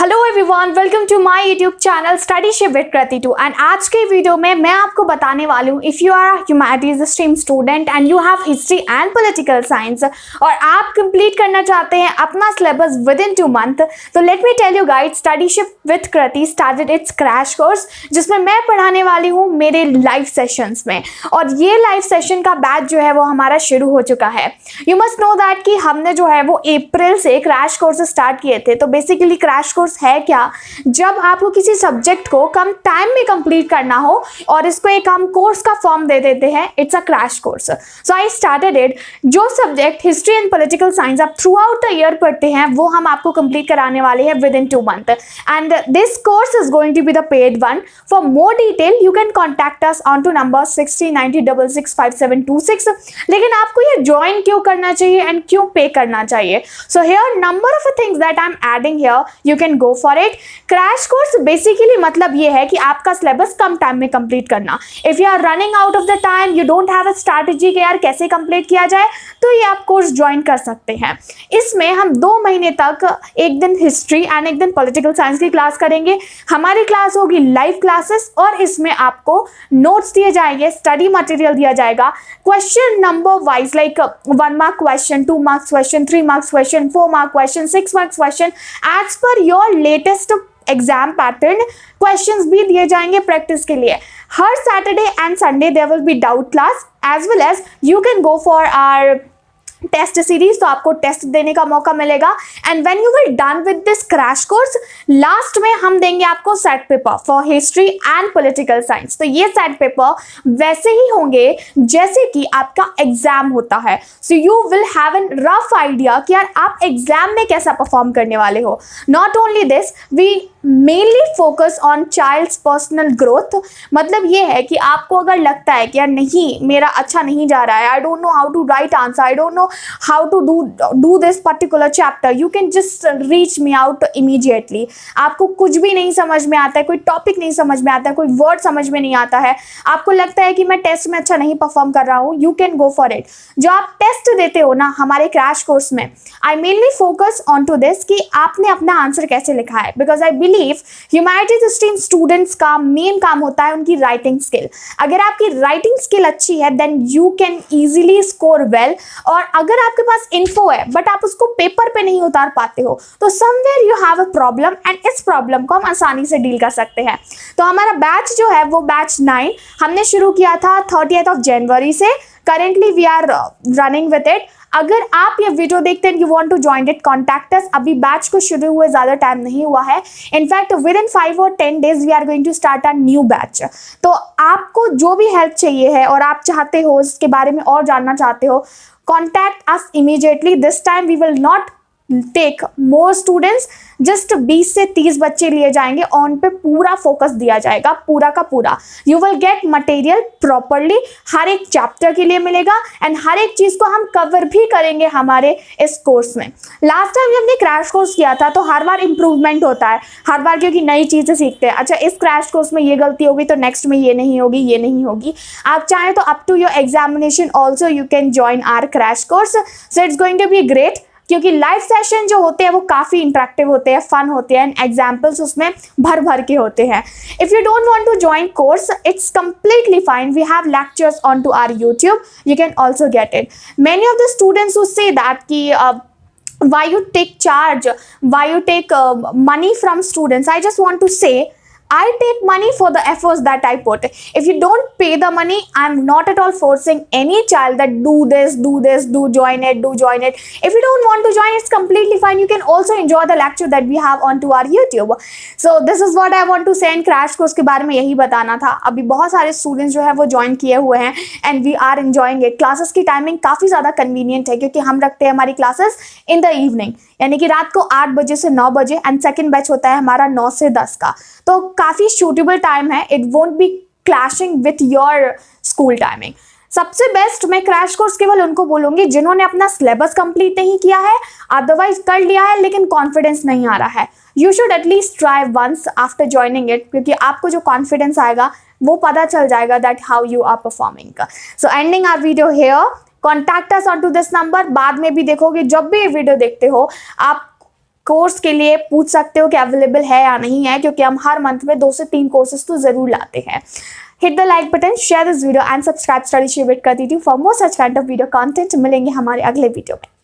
Hello everyone, welcome to my YouTube channel Studyship with Kriti too. And आज के video में मैं आपको बताने वाली हूँ, if you are humanities stream student and you have history and political science और आप कंप्लीट करना चाहते हैं अपना सिलेबस विद इन 2 मंथ, तो let me tell you guys, Studyship with Kriti started its crash course जिसमें मैं पढ़ाने वाली हूँ मेरे लाइव सेशंस में। और ये लाइव सेशन का बैच जो है वो हमारा शुरू हो चुका है। यू मस्ट नो दैट कि हमने जो है वो अप्रैल से क्रैश कोर्स स्टार्ट किए थे। तो बेसिकली क्रैश कोर्स है क्या? जब आपको किसी सब्जेक्ट को कम टाइम में कंप्लीट करना हो और इसको एक हम कोर्स का फॉर्म दे देते हैं, it's a crash course. So I started it. जो subject history and political science आप थ्रू आउट द ईयर पढ़ते हैं वो हम आपको कंप्लीट कराने वाले हैं within 2 month. And this course is going to be the paid one. For more detail you can contact us on to number 6090665726। लेकिन आपको ये ज्वाइन क्यों करना चाहिए एंड क्यों पे करना चाहिए? So here number of things that I am adding here, you can go for it. Crash course basically मतलब ये है कि आपका सिलेबस कम टाइम में कंप्लीट करना। If you are running out of the time, you don't have a strategy कि यार कैसे कंप्लीट किया जाए, तो ये आप कोर्स ज्वाइन कर सकते हैं। इसमें हम 2 महीने तक एक दिन हिस्ट्री एंड एक दिन पॉलिटिकल साइंस की क्लास करेंगे। हमारी क्लास होगी लाइव क्लासेस और इसमें आपको नोट्स दिए जाएंगे, स्टडी मटेरियल दिया जाएगा, question number wise like 1 mark question, 2 marks question, 3 marks question, 4 mark question, 6 marks question as per your latest exam pattern. Questions भी दिए जाएंगे प्रैक्टिस के लिए। हर Saturday and Sunday there will be doubt class as well as you can go for our test series, तो आपको test देने का मौका मिलेगा। And when you will done with this crash course, last में हम देंगे आपको set paper for history and political science. तो ये सेट पेपर वैसे ही होंगे जैसे कि आपका एग्जाम होता है। So you will have an rough idea कि यार आप एग्जाम में कैसा परफॉर्म करने वाले हो। Not only this, we mainly focus on child's personal growth. मतलब ये है कि आपको अगर लगता है कि यार नहीं मेरा अच्छा नहीं जा रहा है, I don't know how to write answer, I don't know how to do this particular chapter, you can just reach me out immediately। आपको कुछ भी नहीं समझ में आता है, कोई टॉपिक नहीं समझ में आता है, कोई वर्ड समझ में नहीं आता है, आपको लगता है कि मैं टेस्ट में अच्छा नहीं परफॉर्म कर रहा हूँ, you can go for it. जो आप टेस्ट देते हो ना हमारे क्रैश कोर्स में, I mainly focus on to this कि आपने अपना आंसर कैसे लिखा है। Because I believe humanities stream students का मेन काम होता है उनकी राइटिंग स्किल। अगर आपकी राइटिंग स्किल अच्छी है then you can easily score well. और अगर आपके पास इन्फो है बट आप उसको पेपर पे नहीं उतार पाते हो, तो somewhere you have a problem and इस प्रॉब्लम को हम आसानी से डील कर सकते हैं। तो हमारा बैच जो है वो बैच 9 हमने शुरू किया था 30th ऑफ जनवरी से। Currently we are running with it. अगर आप ये वीडियो देखते हैं, you want to join it, contact us. अभी बैच को शुरू हुए ज़्यादा टाइम नहीं हुआ है। इनफैक्ट विद इन 5 और 10 days we are going to start a new batch. तो आपको जो भी हेल्प चाहिए है और आप चाहते हो इसके बारे में और जानना चाहते हो, contact us immediately. This time we will not take more students, just 20 से 30 बच्चे लिए जाएंगे। ऑन पे पूरा फोकस दिया जाएगा, पूरा का पूरा। You will get material properly, हर एक चैप्टर के लिए मिलेगा एंड हर एक चीज़ को हम कवर भी करेंगे हमारे इस कोर्स में। लास्ट टाइम जब हमने क्रैश कोर्स किया था तो हर बार इंप्रूवमेंट होता है, हर बार क्योंकि नई चीज़ें सीखते हैं। अच्छा इस क्रैश कोर्स में ये गलती होगी तो नेक्स्ट में ये नहीं होगी, ये नहीं होगी। आप चाहें तो up to your examination also you can join our crash course. So it's going to be great, क्योंकि लाइव सेशन जो होते हैं वो काफ़ी इंटरेक्टिव होते हैं, फन होते हैं एंड एग्जाम्पल्स उसमें भर भर के होते हैं। If you don't want to join course, it's completely fine, we have lectures onto our YouTube, you can also get it। many of the students who say that कि why you take charge, why you take money from students, I just want to say I take money for the efforts that I put. If you don't pay the money, I'm not at all forcing any child that do this, do join it, do join it. If you don't want to join, it's completely fine. You can also enjoy the lecture that we have onto our YouTube. So this is what I want to say in crash course के बारे में यही बताना था। अभी बहुत सारे students जो है वो ज्वाइन किए हुए हैं and we are enjoying it. Classes की टाइमिंग काफ़ी ज़्यादा कन्वीनियंट है क्योंकि हम रखते हैं हमारी क्लासेस इन द इवनिंग, यानी कि रात को 8 बजे से 9 बजे एंड सेकेंड बैच होता है हमारा 9 से 10 का। तो काफ़ी सूटेबल टाइम है, it won't be clashing with your school timing. सबसे बेस्ट मैं क्रैश कोर्स केवल उनको बोलूँगी जिन्होंने अपना सिलेबस कंप्लीट नहीं किया है, अदरवाइज कर लिया है लेकिन कॉन्फिडेंस नहीं आ रहा है। You should at least try once after joining it, क्योंकि आपको जो कॉन्फिडेंस आएगा वो पता चल जाएगा that how you are performing. So ending our video here, contact us on to this number. बाद में भी देखोगे, जब भी ये वीडियो देखते हो आप कोर्स के लिए पूछ सकते हो कि अवेलेबल है या नहीं है, क्योंकि हम हर मंथ में 2 से 3 कोर्सेज तो ज़रूर लाते हैं। Hit the like button, share this video and subscribe Studyship with Kriti for more such kind of video content. मिलेंगे हमारे अगले वीडियो में।